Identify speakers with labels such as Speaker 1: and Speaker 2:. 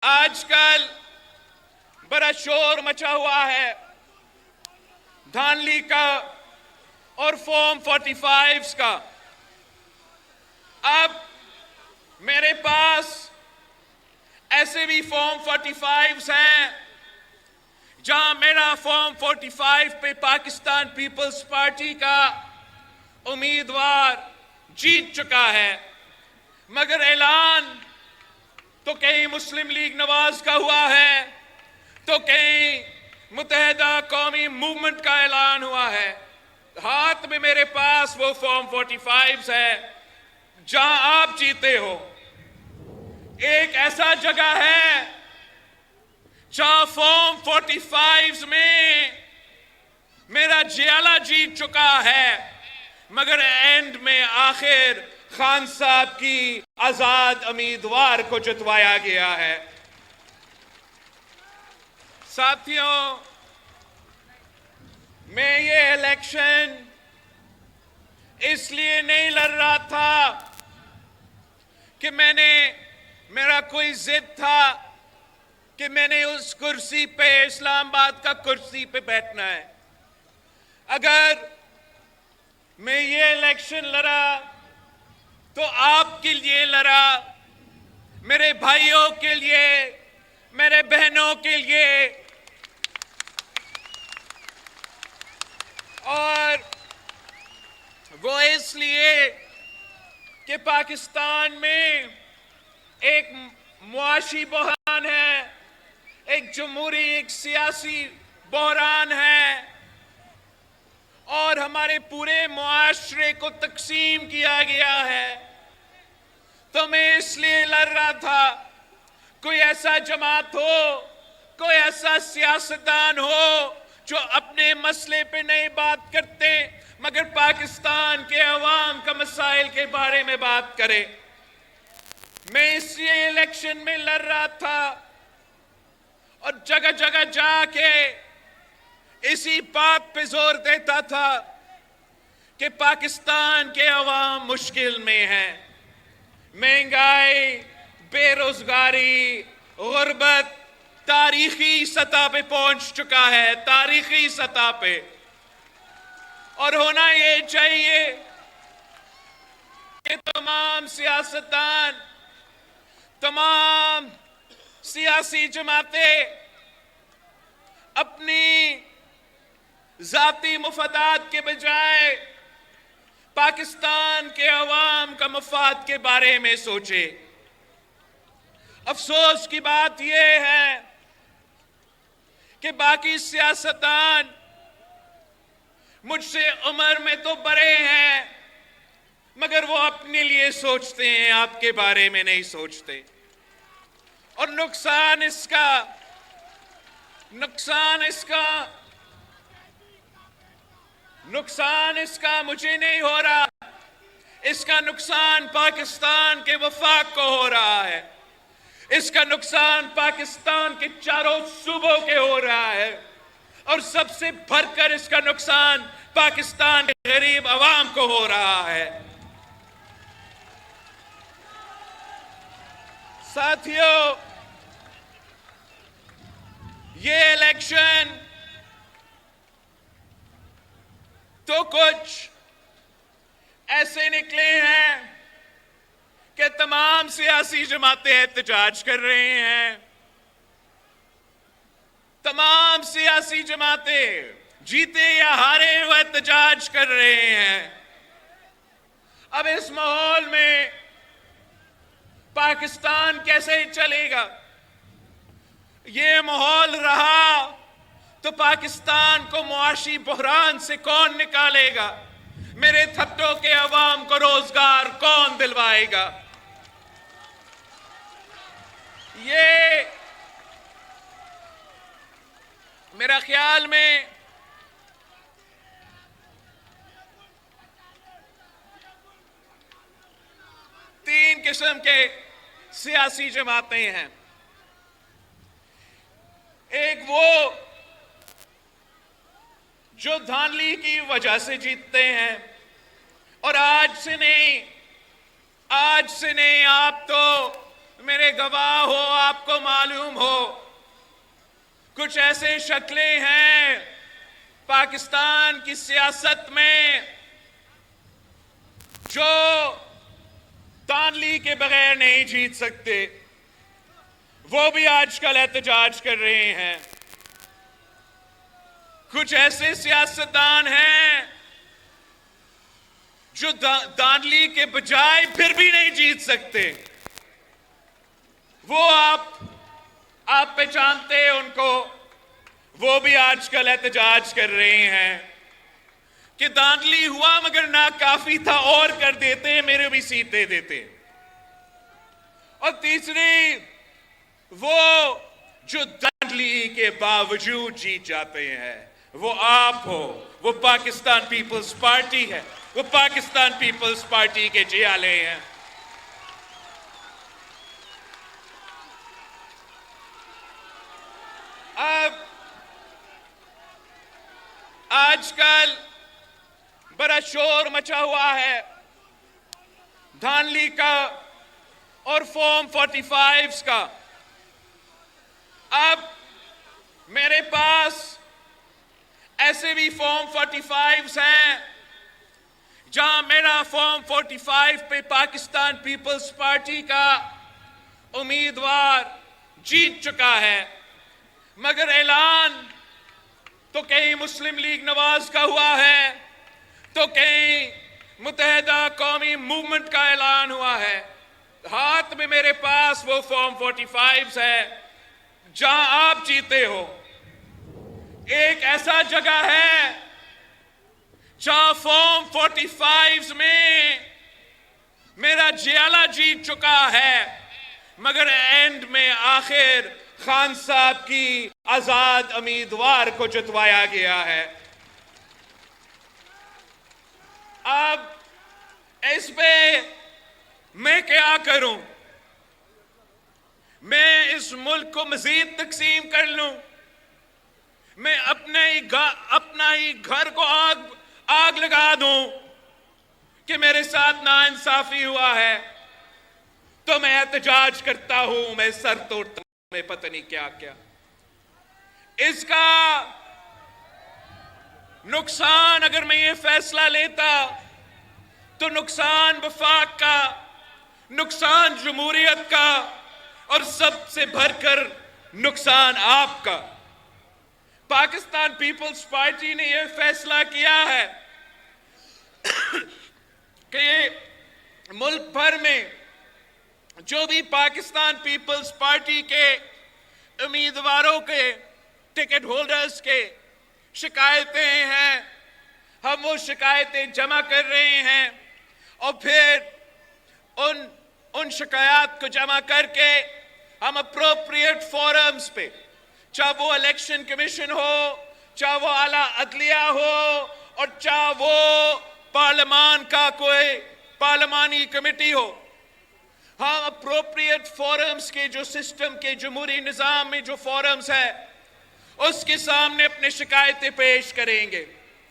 Speaker 1: آج کل بڑا شور مچا ہوا ہے دھانلی کا اور فارم 45 کا۔ اب میرے پاس ایسے بھی فارم 45 ہیں جہاں میرا فارم 45 پہ پاکستان پیپلز پارٹی کا امیدوار جیت چکا ہے، مگر اعلان تو کہیں مسلم لیگ نواز کا ہوا ہے، تو کہیں متحدہ قومی موومنٹ کا اعلان ہوا ہے۔ ہاتھ میں میرے پاس وہ فارم 45 ہے جہاں آپ جیتے ہو۔ ایک ایسا جگہ ہے جہاں فارم 45 میں میرا جیالہ جیت چکا ہے، مگر اینڈ میں آخر خان صاحب کی آزاد امیدوار کو جتوایا گیا ہے۔ ساتھیوں، میں یہ الیکشن اس لیے نہیں لڑ رہا تھا کہ میرا کوئی ضد تھا کہ میں نے اس کرسی پہ، اسلام آباد کا کرسی پہ بیٹھنا ہے۔ اگر میں یہ الیکشن لڑا تو آپ کے لیے لڑا، میرے بھائیوں کے لیے، میرے بہنوں کے لیے، اور وہ اس لیے کہ پاکستان میں ایک معاشی بحران ہے، ایک جمہوری، ایک سیاسی بحران ہے، اور ہمارے پورے معاشرے کو تقسیم کیا گیا ہے۔ تو میں اس لیے لڑ رہا تھا کوئی ایسا جماعت ہو، کوئی ایسا سیاستدان ہو جو اپنے مسئلے پہ نہیں بات کرتے مگر پاکستان کے عوام کا مسائل کے بارے میں بات کرے۔ میں اس لیے الیکشن میں لڑ رہا تھا اور جگہ جگہ جا کے اسی بات پہ زور دیتا تھا کہ پاکستان کے عوام مشکل میں ہیں۔ مہنگائی، بے روزگاری، غربت تاریخی سطح پہ پہنچ چکا ہے، تاریخی سطح پہ، اور ہونا یہ چاہیے کہ تمام سیاستدان، تمام سیاسی جماعتیں اپنی ذاتی مفادات کے بجائے پاکستان کے عوام کا مفاد کے بارے میں سوچے۔ افسوس کی بات یہ ہے کہ باقی سیاستدان مجھ سے عمر میں تو بڑے ہیں مگر وہ اپنے لیے سوچتے ہیں، آپ کے بارے میں نہیں سوچتے، اور نقصان اس کا مجھے نہیں ہو رہا، اس کا نقصان پاکستان کے وفاق کو ہو رہا ہے، اس کا نقصان پاکستان کے چاروں صوبوں کے ہو رہا ہے، اور سب سے بڑھ کر اس کا نقصان پاکستان کے غریب عوام کو ہو رہا ہے۔ ساتھیوں، یہ الیکشن تو کچھ ایسے نکلے ہیں کہ تمام سیاسی جماعتیں احتجاج کر رہے ہیں، تمام سیاسی جماعتیں جیتے یا ہارے وہ احتجاج کر رہے ہیں۔ اب اس ماحول میں پاکستان کیسے چلے گا؟ یہ ماحول رہا تو پاکستان کو معاشی بحران سے کون نکالے گا؟ میرے تھتوں کے عوام کو روزگار کون دلوائے گا؟ یہ میرا خیال میں تین قسم کے سیاسی جماعتیں ہیں۔ ایک وہ جو دھانلی کی وجہ سے جیتتے ہیں، اور آج سے نہیں، آپ تو میرے گواہ ہو، آپ کو معلوم ہو، کچھ ایسے شکلیں ہیں پاکستان کی سیاست میں جو دھاندلی کے بغیر نہیں جیت سکتے، وہ بھی آج کل احتجاج کر رہے ہیں۔ کچھ ایسے سیاستدان ہیں جو دھاندلی کے بجائے پھر بھی نہیں جیت سکتے، وہ آپ پہچانتے ہیں ان کو، وہ بھی آج کل احتجاج کر رہے ہیں کہ دھاندلی ہوا مگر ناکافی تھا، اور کر دیتے، میرے بھی سیٹ دے دیتے۔ اور تیسری، وہ جو دھاندلی کے باوجود جیت جاتے ہیں، وہ آپ ہو، وہ پاکستان پیپلز پارٹی ہے، وہ پاکستان پیپلز پارٹی کے جیالے ہیں۔ اب آج کل بڑا شور مچا ہوا ہے دھاندلی کا اور فارم 45 کا۔ اب میرے پاس ایسے بھی فارم 45 ہیں جہاں میرا فارم 45 پہ پاکستان پیپلز پارٹی کا امیدوار جیت چکا ہے، مگر اعلان تو کہیں مسلم لیگ نواز کا ہوا ہے، تو کہیں متحدہ قومی موومنٹ کا اعلان ہوا ہے۔ ہاتھ میں میرے پاس وہ فارم 45 ہے جہاں آپ جیتے ہو۔ ایک ایسا جگہ ہے جہاں فارم 45 میں میرا جیالہ جیت چکا ہے، مگر اینڈ میں آخر خان صاحب کی آزاد امیدوار کو جتوایا گیا ہے۔ اب اس پہ میں کیا کروں؟ میں اس ملک کو مزید تقسیم کر لوں؟ میں اپنا ہی گھر کو آگ لگا دوں کہ میرے ساتھ ناانصافی ہوا ہے؟ تو میں احتجاج کرتا ہوں، میں سر توڑتا ہوں، میں پتہ نہیں کیا کیا۔ اس کا نقصان، اگر میں یہ فیصلہ لیتا تو نقصان وفاق کا، نقصان جمہوریت کا، اور سب سے بڑھ کر نقصان آپ کا۔ پاکستان پیپلز پارٹی نے یہ فیصلہ کیا ہے کہ یہ ملک بھر میں جو بھی پاکستان پیپلز پارٹی کے امیدواروں کے ٹکٹ ہولڈرز کے شکایتیں ہیں، ہم وہ شکایتیں جمع کر رہے ہیں، اور پھر ان شکایات کو جمع کر کے ہم اپروپریٹ فورمز پہ، چاہے وہ الیکشن کمیشن ہو، چاہے وہ اعلیٰ عدلیہ ہو، اور چاہے وہ پارلیمان کا کوئی پارلیمانی کمیٹی ہو، ہم اپروپریٹ فورمز کے جو سسٹم کے جمہوری نظام میں جو فورمز ہے، اس کے سامنے اپنے شکایتیں پیش کریں گے۔